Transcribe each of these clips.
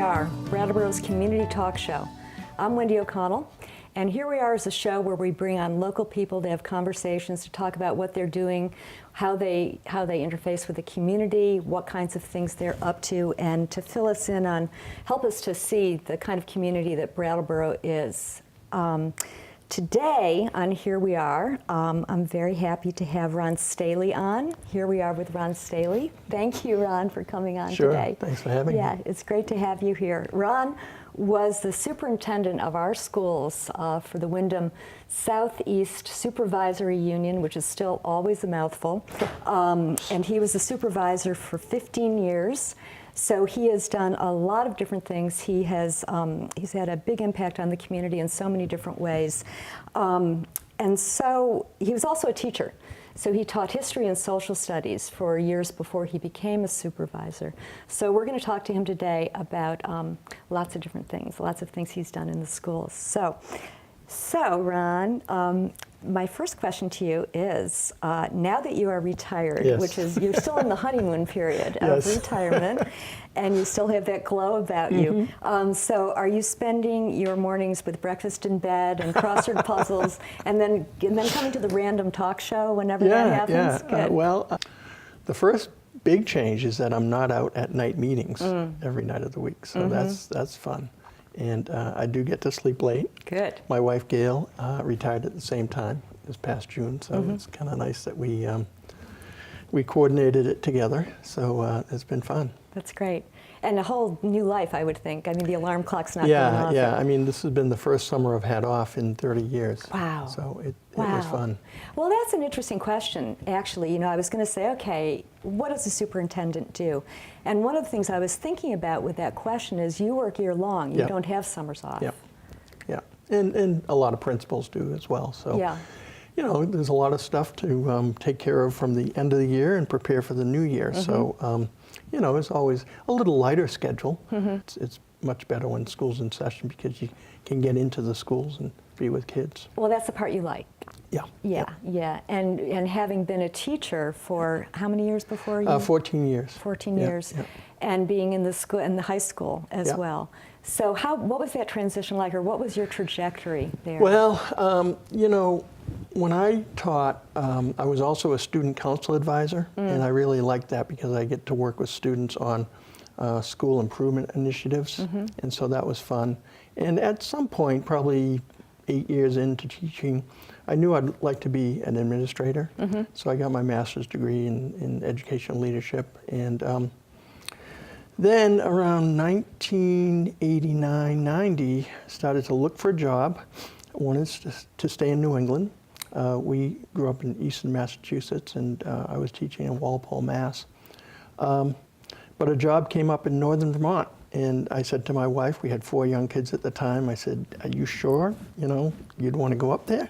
are, Brattleboro's community talk show. I'm Wendy O'Connell, and here we are as a show where we bring on local people to have conversations, to talk about what they're doing, how they interface with the community, what kinds of things they're up to, and to fill us in on, help us to see the kind of community that Brattleboro is. Today on Here We Are, I'm very happy to have Ron Stahley on. Here we are with Ron Stahley. Thank you, Ron, for coming on today. Sure, thanks for having me. Yeah, it's great to have you here. Ron was the superintendent of our schools for the Windham Southeast Supervisory Union, which is still always a mouthful. And he was the supervisor for 15 years. So he has done a lot of different things. He's had a big impact on the community in so many different ways. And so he was also a teacher. So he taught history and social studies for years before he became a supervisor. So we're going to talk to him today about lots of different things, lots of things he's done in the schools. So Ron, my first question to you is, now that you are retired, yes. which is, you're still in the honeymoon period of yes. retirement, and you still have that glow about you. So are you spending your mornings with breakfast in bed and crossword puzzles, and then coming to the random talk show whenever that happens? Yeah, well, the first big change is that I'm not out at night meetings every night of the week, so that's fun. And I do get to sleep late. Good. My wife, Gail, retired at the same time this past June, so it's kind of nice that we coordinated it together. So it's been fun. That's great. And a whole new life, I would think. I mean, the alarm clock's not going off. Yeah. I mean, this has been the first summer I've had off in 30 years. Wow. So it was fun. Well, that's an interesting question, actually. You know, I was going to say, okay, what does a superintendent do? And one of the things I was thinking about with that question is you work year long. You don't have summers off. Yeah. And a lot of principals do as well. So, you know, there's a lot of stuff to take care of from the end of the year and prepare for the new year. So, you know, it's always a little lighter schedule. It's much better when school's in session because you can get into the schools and be with kids. Well, that's the part you like. Yeah. And having been a teacher for how many years before you? 14 years. 14 years. And being in the school, in the high school as well. So what was that transition like, or what was your trajectory there? Well, you know, when I taught, I was also a student council advisor, and I really liked that because I get to work with students on school improvement initiatives, and so that was fun. And at some point, probably 8 years into teaching, I knew I'd like to be an administrator, so I got my master's degree in educational leadership, and then around 1989-90, started to look for a job. I wanted to stay in New England. We grew up in eastern Massachusetts, and I was teaching in Walpole, Mass. But a job came up in northern Vermont, and I said to my wife, we had 4 young kids at the time, I said, are you sure, you know, you'd want to go up there?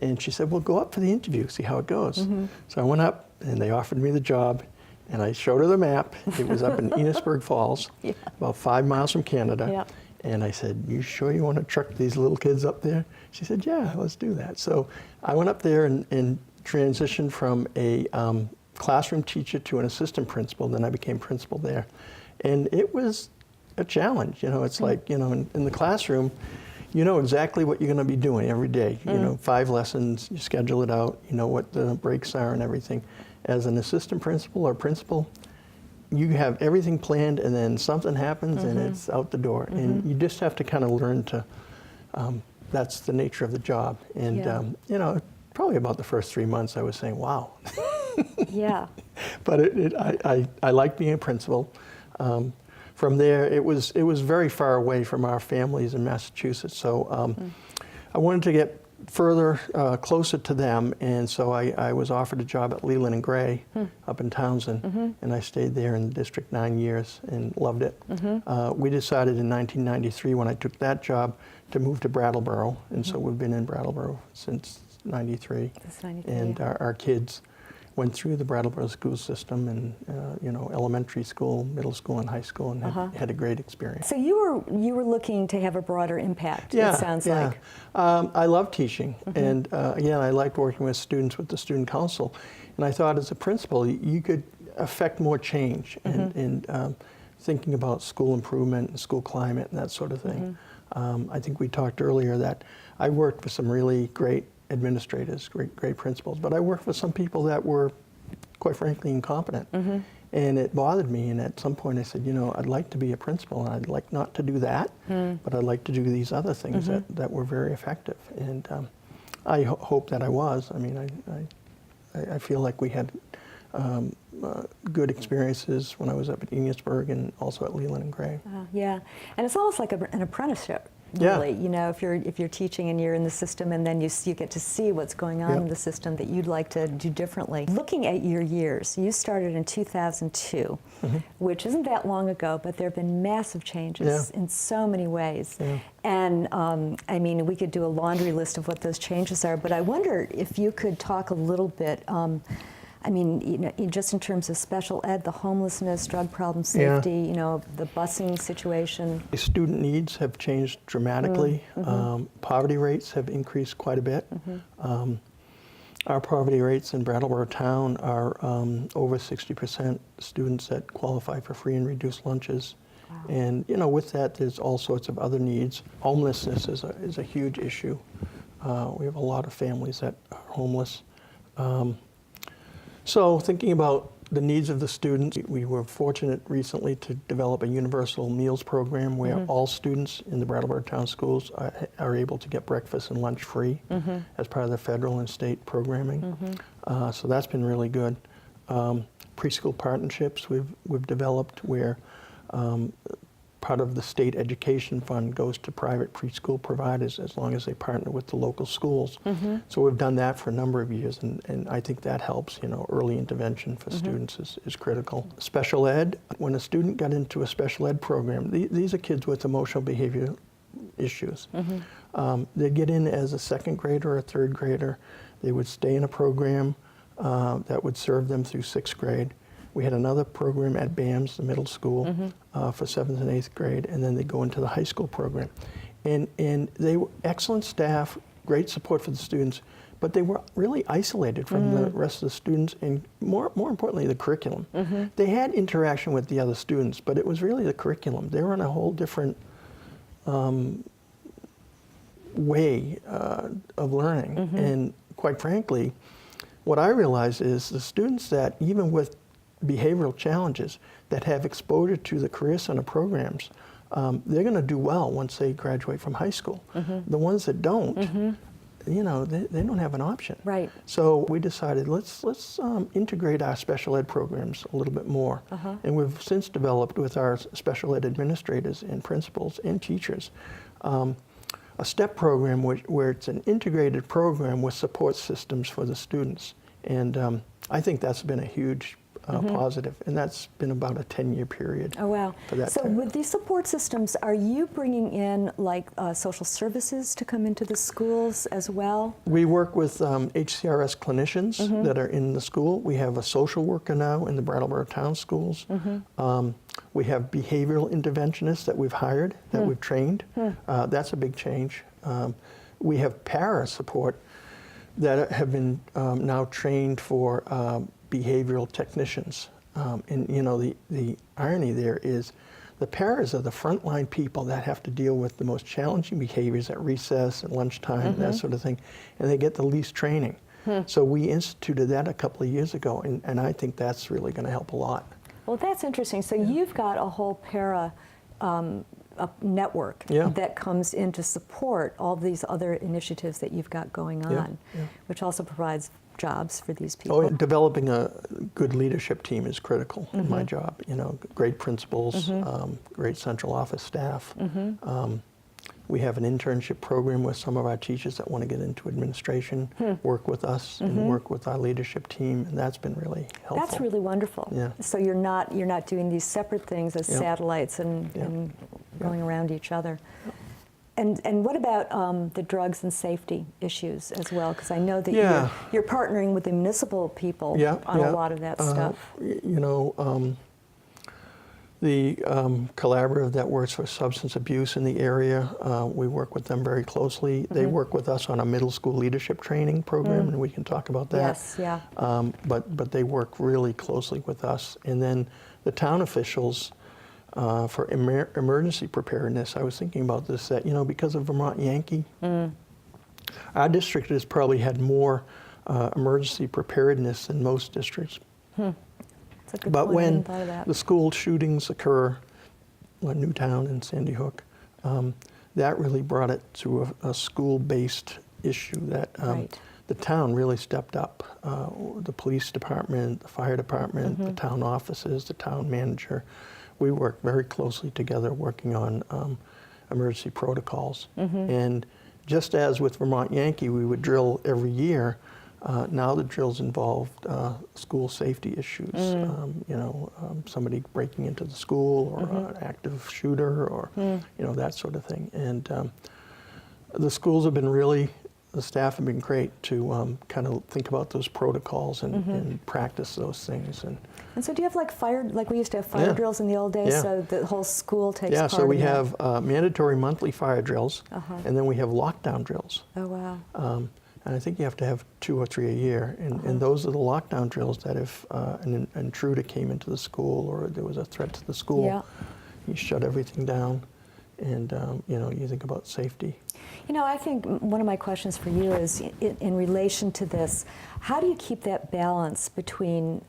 And she said, well, go up for the interview, see how it goes. So I went up, and they offered me the job, and I showed her the map. It was up in Enosburg Falls, about 5 miles from Canada. And I said, you sure you want to truck these little kids up there? She said, yeah, let's do that. So I went up there and transitioned from a classroom teacher to an assistant principal. Then I became principal there. And it was a challenge. You know, it's like, you know, in the classroom, you know exactly what you're going to be doing every day. You know, 5 lessons, you schedule it out, you know what the breaks are and everything. As an assistant principal or principal, you have everything planned, and then something happens and it's out the door. And you just have to kind of learn to, that's the nature of the job. And, you know, probably about the first 3 months I was saying, wow. But I like being a principal. From there, it was very far away from our families in Massachusetts. So I wanted to get further, closer to them, and so I was offered a job at Leland and Gray up in Townsend, and I stayed there in the district 9 years and loved it. We decided in 1993, when I took that job, to move to Brattleboro, and so we've been in Brattleboro since '93. And our kids went through the Brattleboro school system, and you know, elementary school, middle school, and high school, and had a great experience. So you were looking to have a broader impact. It sounds like. I love teaching, and again, I liked working with students with the student council, and I thought as a principal you could affect more change, and thinking about school improvement and school climate and that sort of thing. I think we talked earlier that I worked with some really great administrators, great principals, but I worked with some people that were, quite frankly, incompetent. And it bothered me, and at some point I said, you know, I'd like to be a principal, and I'd like not to do that, but I'd like to do these other things that were very effective. And I hope that I was. I mean, I feel like we had good experiences when I was up at Unionsburg and also at Leland and Gray. Yeah, and it's almost like an apprenticeship. Yeah. Really, you know, if you're teaching and you're in the system, and then you get to see what's going on in the system that you'd like to do differently. Looking at your years, you started in 2002, which isn't that long ago, but there have been massive changes in so many ways. And I mean, we could do a laundry list of what those changes are, but I wonder if you could talk a little bit. I mean, you know, just in terms of special ed, the homelessness, drug problem, safety, you know, the busing situation. Student needs have changed dramatically. Poverty rates have increased quite a bit. Our poverty rates in Brattleboro town are over 60% students that qualify for free and reduced lunches. Wow. And, you know, with that, there's all sorts of other needs. Homelessness is a huge issue. We have a lot of families that are homeless. So thinking about the needs of the students, we were fortunate recently to develop a universal meals program where all students in the Brattleboro Town Schools are able to get breakfast and lunch free as part of the federal and state programming. So that's been really good. Preschool partnerships we've developed where part of the state education fund goes to private preschool providers as long as they partner with the local schools. So we've done that for a number of years, and I think that helps. You know, early intervention for students is critical. Special ed, when a student got into a special ed program, these are kids with emotional behavioral issues. They get in as a second grader or a third grader. They would stay in a program that would serve them through sixth grade. We had another program at BAMS, the middle school, for 7th and 8th grade, and then they go into the high school program. And they were excellent staff, great support for the students, but they were really isolated from the rest of the students, and more importantly, the curriculum. They had interaction with the other students, but it was really the curriculum. They were on a whole different way of learning. And quite frankly, what I realized is the students that, even with behavioral challenges, that have exposure to the Career Center programs, they're going to do well once they graduate from high school. The ones that don't, you know, they don't have an option. Right. So we decided let's integrate our special ed programs a little bit more. And we've since developed with our special ed administrators and principals and teachers a STEP program where it's an integrated program with support systems for the students. And I think that's been a huge positive, and that's been about a 10-year period. Oh, wow. For that so with these support systems, are you bringing in like social services to come into the schools as well? We work with HCRS clinicians that are in the school. We have a social worker now in the Brattleboro Town Schools. We have behavioral interventionists that we've hired, that we've trained. That's a big change. We have para support that have been now trained for behavioral technicians. And you know, the irony there is the paras are the frontline people that have to deal with the most challenging behaviors at recess and lunchtime, that sort of thing, and they get the least training. So we instituted that a couple of years ago, and I think that's really going to help a lot. Well, that's interesting. So you've got a whole para a network that comes in to support all these other initiatives that you've got going on, which also provides jobs for these people. Oh, developing a good leadership team is critical in my job. You know, great principals, great central office staff. We have an internship program with some of our teachers that want to get into administration, work with us and work with our leadership team, and that's been really helpful. That's really wonderful. Yeah. So you're not doing these separate things as satellites and going around each other. And what about the drugs and safety issues as well? Because I know that you're partnering with the municipal people on a lot of that stuff. You know, the collaborative that works for substance abuse in the area, we work with them very closely. They work with us on a middle school leadership training program, and we can talk about that. Yes, yeah. But they work really closely with us. And then the town officials for emergency preparedness. I was thinking about this, that, because of Vermont Yankee, our district has probably had more emergency preparedness than most districts. That's a good But point. I when hadn't thought of that. the school shootings occur, like Newtown and Sandy Hook, that really brought it to a school-based issue that Right. the town really stepped up. The police department, the fire department, the town offices, the town manager. We worked very closely together working on emergency protocols. And just as with Vermont Yankee, we would drill every year, now the drills involved school safety issues. Somebody breaking into the school or an active shooter or that sort of thing. And the schools have been the staff have been great to kind of think about those protocols and practice those things. And so do you have like we used to have fire drills in the old days, so the whole school takes part so we in that? have mandatory monthly fire drills, and then we have lockdown drills. Oh, wow. And I think you have to have 2 or 3 a year. And those are the lockdown drills that if an intruder came into the school or there was a threat to the school, you shut everything down. And, you think about safety. I think one of my questions for you is in relation to this, how do you keep that balance between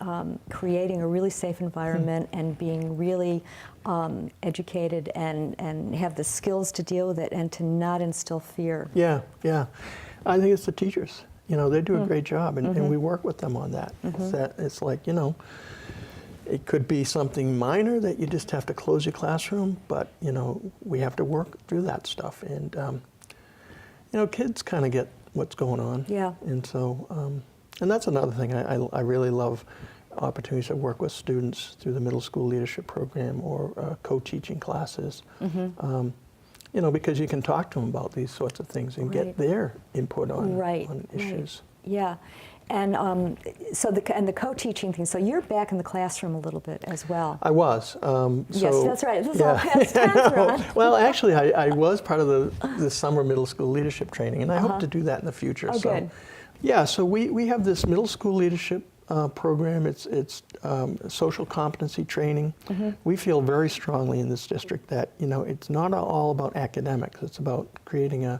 creating a really safe environment and being really educated and have the skills to deal with it and to not instill fear? Yeah. I think it's the teachers. They do a great job, and we work with them on that. It's like, it could be something minor that you just have to close your classroom, but, we have to work through that stuff. And, kids kind of get what's going on. Yeah. And so, and that's another thing. I really love opportunities to work with students through the middle school leadership program or co-teaching classes. Because you can talk to them about these sorts of things and get their input on issues. Yeah. And so the co-teaching thing, so you're back in the classroom a little bit as well. I was. Yes, that's right. This is all past tense, Ron. Well, actually, I was part of the summer middle school leadership training, and I hope to do that in the future. Oh, good. Yeah, so we have this middle school leadership program. It's social competency training. We feel very strongly in this district that, it's not all about academics. It's about creating a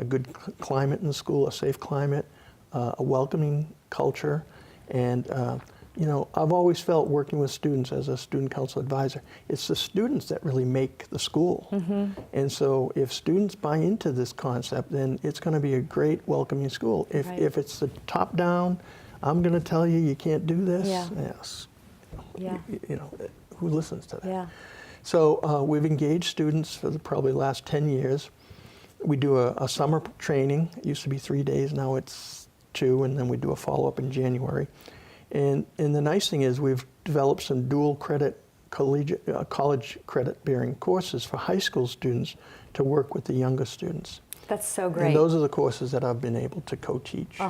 good climate in the school, a safe climate, a welcoming culture. And, I've always felt working with students as a student council advisor, it's the students that really make the school. And so if students buy into this concept, then it's going to be a great welcoming school. If it's the top down, I'm going to tell you you can't do this. Yes. Who listens to that? Yeah. So we've engaged students for probably the last 10 years. We do a summer training. It used to be 3 days, now it's 2, and then we do a follow-up in January. And the nice thing is we've developed some dual credit college credit bearing courses for high school students to work with the younger students. That's so great. And those are the courses that I've been able to co-teach.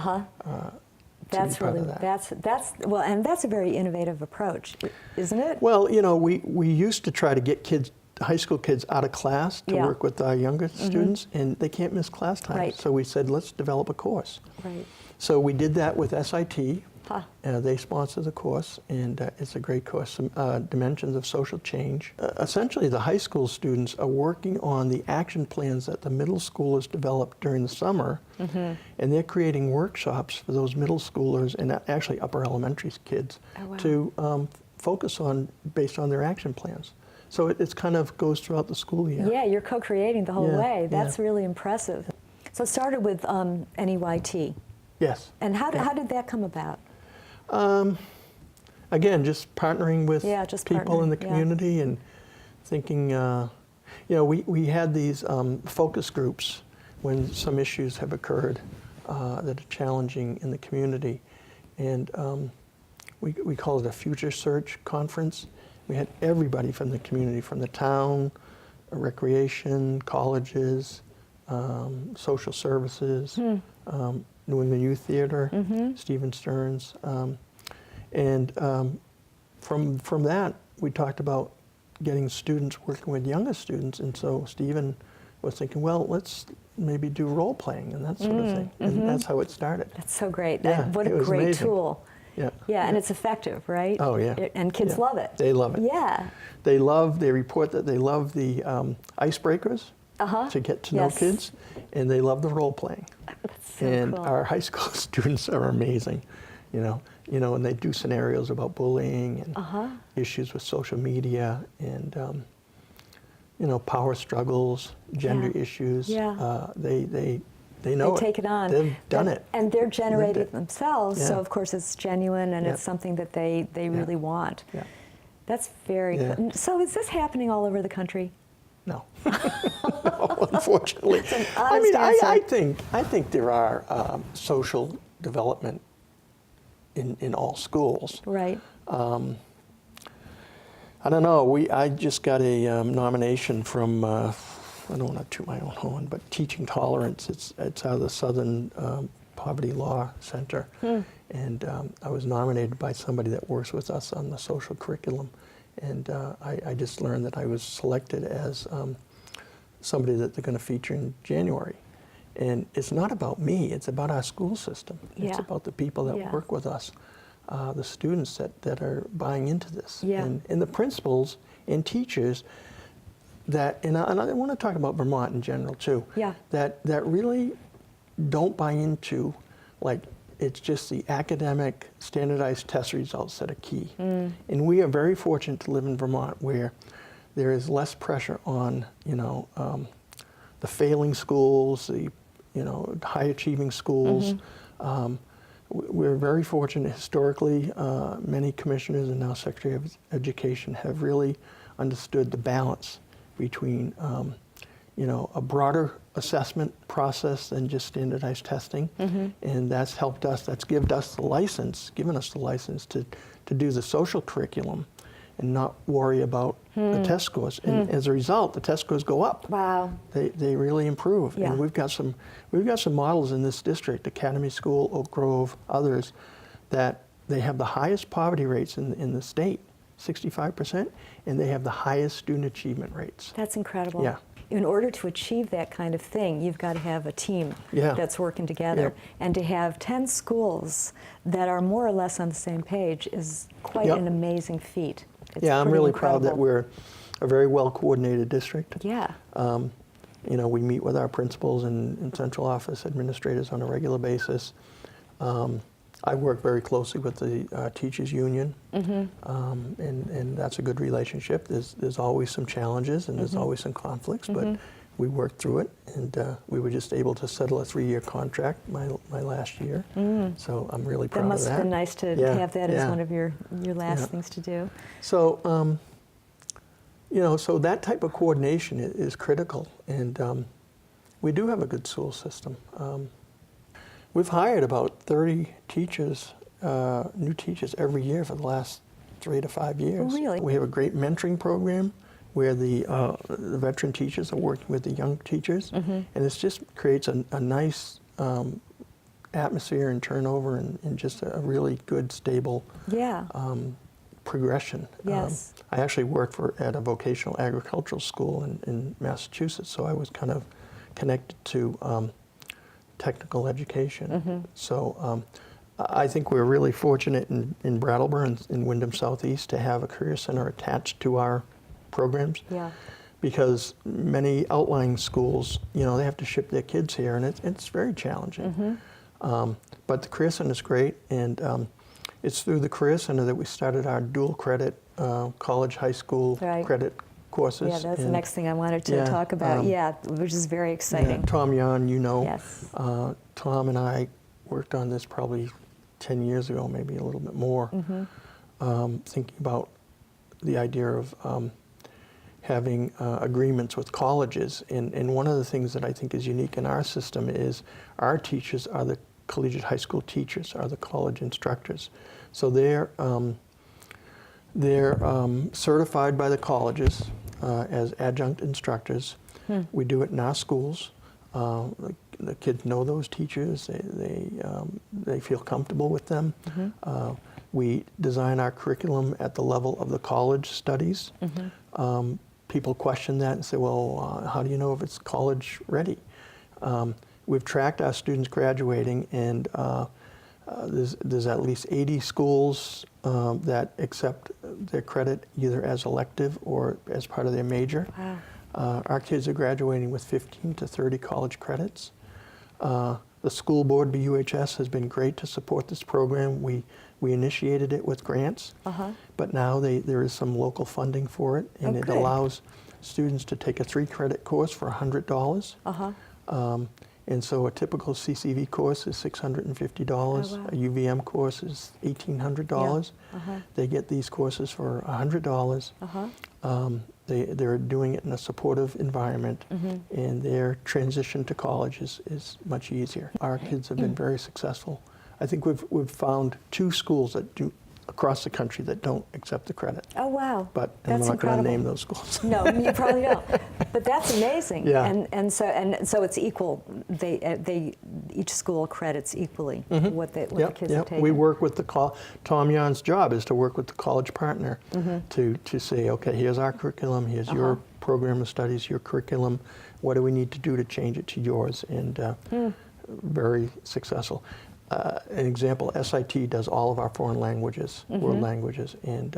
That's really that's well, and that's a very innovative approach, isn't it? Well, we used to try to get high school kids out of class to work with our younger students, and they can't miss class time. So we said, let's develop a course. So we did that with SIT. They sponsor the course, and it's a great course, Dimensions of Social Change. Essentially, the high school students are working on the action plans that the middle schoolers developed during the summer, and they're creating workshops for those middle schoolers and actually upper elementary kids to focus on based on their action plans. So it's kind of goes throughout the school year. Yeah, you're co-creating the whole way. That's really impressive. So it started with NEYT. Yes. And how did that come about? Again, just partnering with people in the community and thinking, we had these focus groups when some issues have occurred that are challenging in the community. And we call it a Future Search Conference. We had everybody from the community, from the town, recreation, colleges, social services, New England Youth Theater, Stephen Stearns. And from that, we talked about getting students working with younger students. And so Stephen was thinking, well, let's maybe do role playing and that sort of thing. And that's how it started. That's so great. Yeah, What a it was great amazing. tool. Yeah. Yeah, and it's effective, right? Oh, yeah. And kids Yeah. love it. They love it. Yeah. They report that they love the icebreakers to get to know Yes. kids, and they love the role playing. That's so And cool. our high school students are amazing, and they do scenarios about bullying and issues with social media and, power struggles, gender issues. Yeah. They know They take it on. They've done it. And they're generating Lived it it. themselves, so Yeah. of course it's genuine and Yeah. it's something that they really want. Yeah. That's very Yeah. cool. So is this happening all over the country? No. No, unfortunately. It's an I honest mean, answer. I think there are social development in all schools. Right. I don't know. I just got a nomination from, I don't want to toot my own horn, but Teaching Tolerance. It's out of the Southern Poverty Law Center. And I was nominated by somebody that works with us on the social curriculum. And I just learned that I was selected as somebody that they're going to feature in January. And it's not about me, it's about our school system. Yeah. It's about the people that Yeah. work with us, the students that are buying into this. Yeah. And the principals and teachers and I want to talk about Vermont in general too, Yeah. that really don't buy into, like, it's just the academic standardized test results that are key. And we are very fortunate to live in Vermont where there is less pressure on, the failing schools, the, high achieving schools. We're very fortunate historically. Many commissioners and now Secretary of Education have really understood the balance between, a broader assessment process than just standardized testing, and that's helped us. That's given us the license to do the social curriculum, and not worry about the test scores. And as a result, the test scores go up. Wow. They really improve. Yeah. And we've got some models in this district, Academy School, Oak Grove, others, that they have the highest poverty rates in the state, 65%, and they have the highest student achievement rates. That's incredible. Yeah. In order to achieve that kind of thing, you've got to have a team Yeah. that's working together. Yeah. And to have 10 schools that are more or less on the same page is quite Yep. an amazing feat. It's Yeah, I'm pretty really proud that incredible. we're a very well-coordinated district. Yeah. We meet with our principals and central office administrators on a regular basis. I work very closely with the teachers union, and that's a good relationship. There's always some challenges and there's always some conflicts, but we worked through it, and we were just able to settle a 3-year contract my last year. So I'm really proud That of must that. have been nice to Yeah, have that as yeah. one of your last Yeah. things to do. So, so that type of coordination is critical, and we do have a good school system. We've hired about 30 teachers, new teachers every year for the last 3 to 5 years. Really? We have a great mentoring program where the veteran teachers are working with the young teachers, and it just creates a nice atmosphere and turnover and just a really good, stable Yeah. progression. Yes. I actually worked at a vocational agricultural school in Massachusetts, so I was kind of connected to technical education. So I think we're really fortunate in Brattleboro and in Windham Southeast to have a career center attached to our programs. Yeah. Because many outlying schools, they have to ship their kids here, and it's very challenging. But the Career Center is great, and it's through the Career Center that we started our dual credit college, high school Right. credit courses. Yeah, that's the And, next thing I wanted to yeah, talk about. Which is very exciting. yeah, Tom Yan, Yes. Tom and I worked on this probably 10 years ago, maybe a little bit more, thinking about the idea of having agreements with colleges. And one of the things that I think is unique in our system is our teachers are the collegiate high school teachers, are the college instructors. So they're certified by the colleges as adjunct instructors. We do it in our schools. The kids know those teachers. They feel comfortable with them. We design our curriculum at the level of the college studies. People question that and say, well, how do you know if it's college ready? We've tracked our students graduating, and There's at least 80 schools that accept their credit either as elective or as part of their major. Wow. Our kids are graduating with 15 to 30 college credits. The school board, BUHS, has been great to support this program. We initiated it with grants, but now there is some local funding for it, and it allows students to take a 3-credit course for $100. And so a typical CCV course is $650. Wow. A UVM course is $1,800. They get these courses for $100. They're doing it in a supportive environment, and their transition to college is much easier. Our kids have been very successful. I think we've found 2 schools that do across the country that don't accept the credit. Oh, wow. But That's I'm not going to incredible. name those schools. No, you probably don't. But that's amazing. Yeah. And so it's equal. Each school credits equally what the kids are taking. We work with Tom Yon's job is to work with the college partner to say, okay, here's our curriculum, here's your program of studies, your curriculum. What do we need to do to change it to yours? And very successful. An example, SIT does all of our foreign languages, world languages, and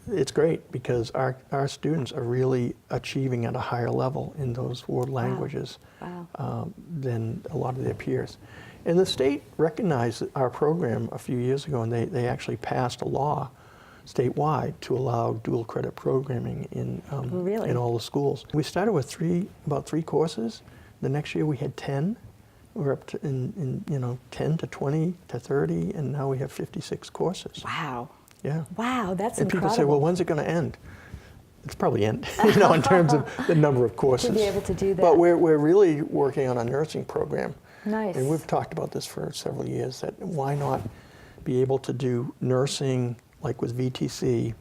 it's great because our students are really achieving at a higher level in those world languages than a lot of their peers. And the state recognized our program a few years ago, and they actually passed a law statewide to allow dual credit programming in all the schools. We started with about three courses. The next year we had 10. We're up to in 10 to 20 to 30, and now we have 56 courses. Wow. Yeah. Wow, that's and incredible. People say, well, when's it going to end? It's probably end, in terms of the number of courses. To be able to do that. But we're really working on a nursing program. Nice. And we've talked about this for several years, that why not be able to do nursing, like with VTC,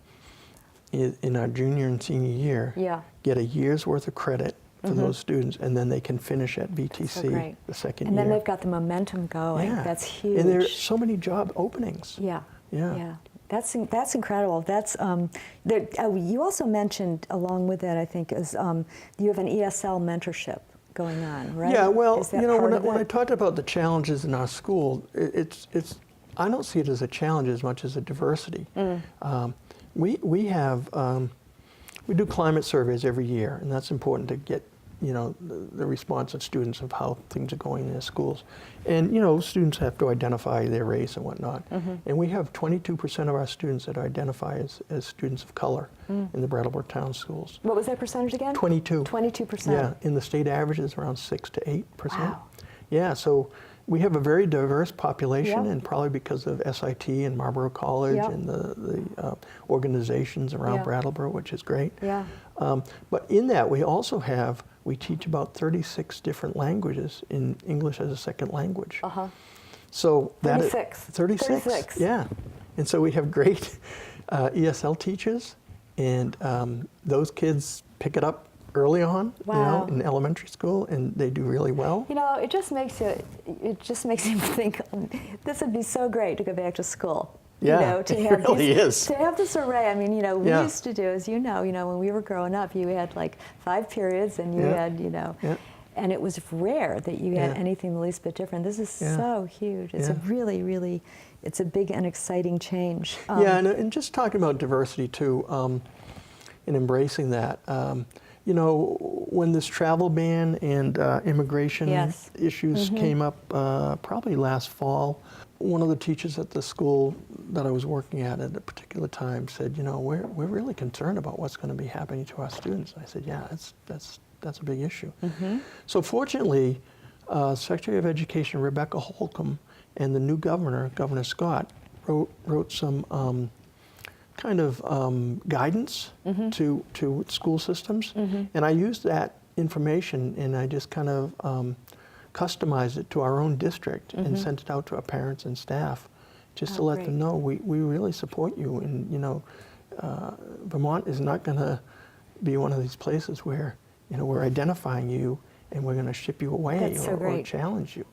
in our junior and senior year, get a year's worth of credit for those students, and then they can finish at VTC the second year. And then they've got the momentum going. Yeah. That's huge. And there's so many job openings. Yeah. Yeah. That's incredible. That's you also mentioned along with that, I think, is you have an ESL mentorship going on, right? Yeah. Well, when I talked about the challenges in our school, it's I don't see it as a challenge as much as a diversity. We have we do climate surveys every year, and that's important to get the response of students of how things are going in their schools. And students have to identify their race and whatnot. And we have 22% of our students that identify as students of color in the Brattleboro town schools. What was that percentage again? 22. 22%. Yeah, and the state average is around 6 to 8%. Wow. Yeah, so we have a very diverse population, and probably because of SIT and Marlboro College and the organizations around Brattleboro, which is great. Yeah. But in that, we teach about 36 different languages in English as a second language. So 36. 36. Yeah. And so we have great ESL teachers, and those kids pick it up early on, in elementary school, and they do really well. It just makes you think this would be so great to go back to school. Yeah, to it have really is. To have this array. I mean, we used to do, as when we were growing up, you had like 5 periods, and you had, and it was rare that you had anything the least bit different. This is so huge. It's a really, really, it's a big and exciting change. And just talking about diversity too, and embracing that. When this travel ban and immigration issues came up probably last fall, one of the teachers at the school that I was working at a particular time said, we're really concerned about what's going to be happening to our students. I said, yeah, that's a big issue. So fortunately, Secretary of Education Rebecca Holcomb and the new governor, Governor Scott, wrote some kind of guidance to school systems, and I used that information and I just kind of customized it to our own district and sent it out to our parents and staff, just to let them know we really support you, and Vermont is not going to be one of these places where we're identifying you and we're going to ship you away or challenge you,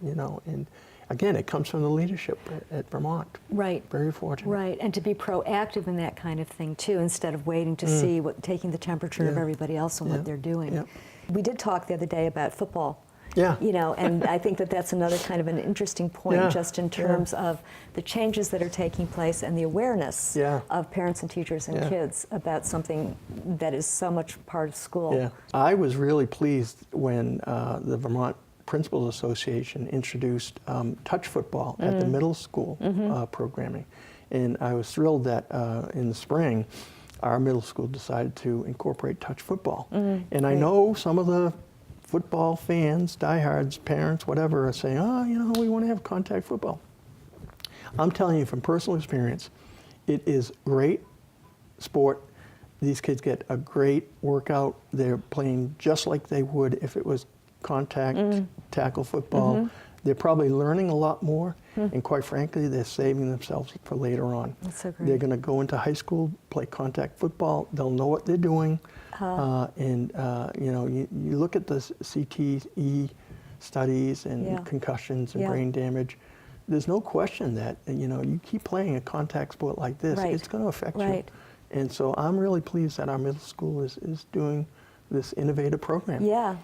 and again, it comes from the leadership at Vermont. Right. Very fortunate. Right, and to be proactive in that kind of thing too, instead of waiting to see taking the temperature of everybody else and what they're doing. We did talk the other day about football Yeah. You know, and I think that that's another kind of an interesting point, Yeah. just in terms of the changes that are taking place and the awareness Yeah. of parents and teachers and Yeah. kids about something that is so much part of school. Yeah, I was really pleased when the Vermont Principals Association introduced touch football at the middle school programming. And I was thrilled that in the spring, our middle school decided to incorporate touch football. And I know some of the football fans, diehards, parents, whatever, are saying, oh, you know, we want to have contact football. I'm telling you from personal experience, it is great sport. These kids get a great workout. They're playing just like they would if it was contact tackle football. They're probably learning a lot more, and quite frankly, they're saving themselves for later on. That's so great. They're going to go into high school, play contact football. They'll know what they're doing, and you know, you look at the CTE studies and concussions and brain damage. There's no question that, you know, you keep playing a contact sport like this, it's going to affect you. And so I'm really pleased that our middle school is doing this innovative program. Yeah.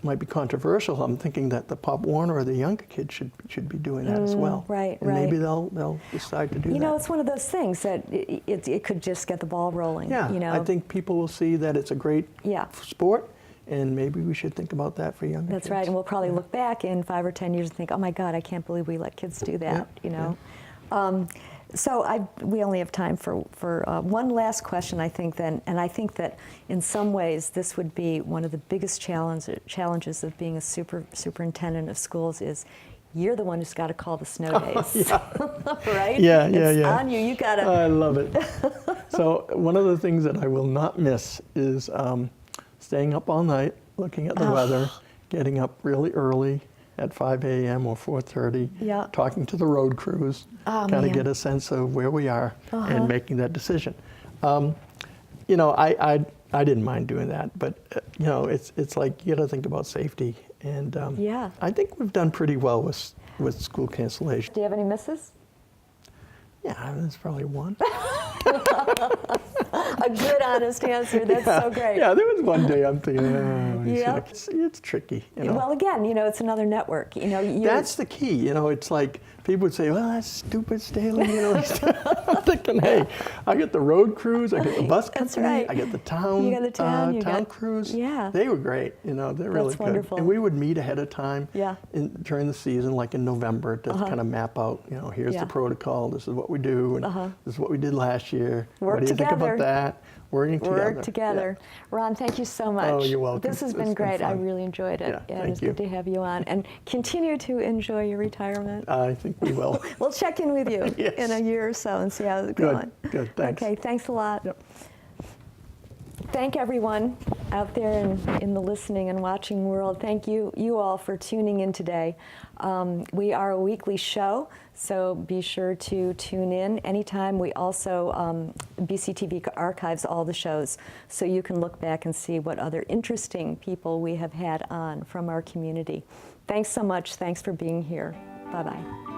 Might be controversial. I'm thinking that the Pop Warner or the younger kids should be doing that as well. Right, and maybe they'll decide to do that. You know, it's one of those things that it could just get the ball rolling. Yeah, you know? I think people will see that it's a great sport, and maybe we should think about that for younger kids. That's right, and we'll probably look back in 5 or 10 years and think, oh my God, I can't believe we let kids do that, you know. So we only have time for one last question, I think, then, and I think that in some ways this would be one of the biggest challenges of being a superintendent of schools is you're the one who's got to call the snow days, right? Yeah, it's on you. You got to. I love it. So one of the things that I will not miss is staying up all night, looking at the weather, getting up really early at 5 a.m. or 4:30, talking to the road crews, kind of get a sense of where we are and making that decision. You know, I didn't mind doing that, but you know, it's like you got to think about safety, and I think we've done pretty well with school cancellation. Do you have any misses? Yeah, there's probably one. A good, honest answer. That's so great. Yeah, there was one day I'm thinking, it's tricky. You know? Well, again, you know, it's another network. You know, that's the key. You know, it's like people would say, "Well, that's stupid, Stahley." You know, I'm thinking, hey, I get the road crews, I get the bus company, I get the town, town crews. Yeah, they were great. You know, they're really good. Wonderful. And we would meet ahead of time. During the season, like in November, to kind of map out. You know, here's the protocol. This is what we do, and this is what we did last year. What do you think about that? Work together. Yeah. Ron, thank you so much. Oh, you're welcome. This has been great. I really enjoyed it. Yeah, and it's good to have you on. And continue to enjoy your retirement. I think we will. We'll check in with you in a year or so and see how it's going. Good, thanks. Okay, thanks a lot. Yep. Thank everyone out there in the listening and watching world. Thank you all for tuning in today. We are a weekly show, so be sure to tune in anytime. We also, BCTV archives all the shows, so you can look back and see what other interesting people we have had on from our community. Thanks so much. Thanks for being here. Bye-bye.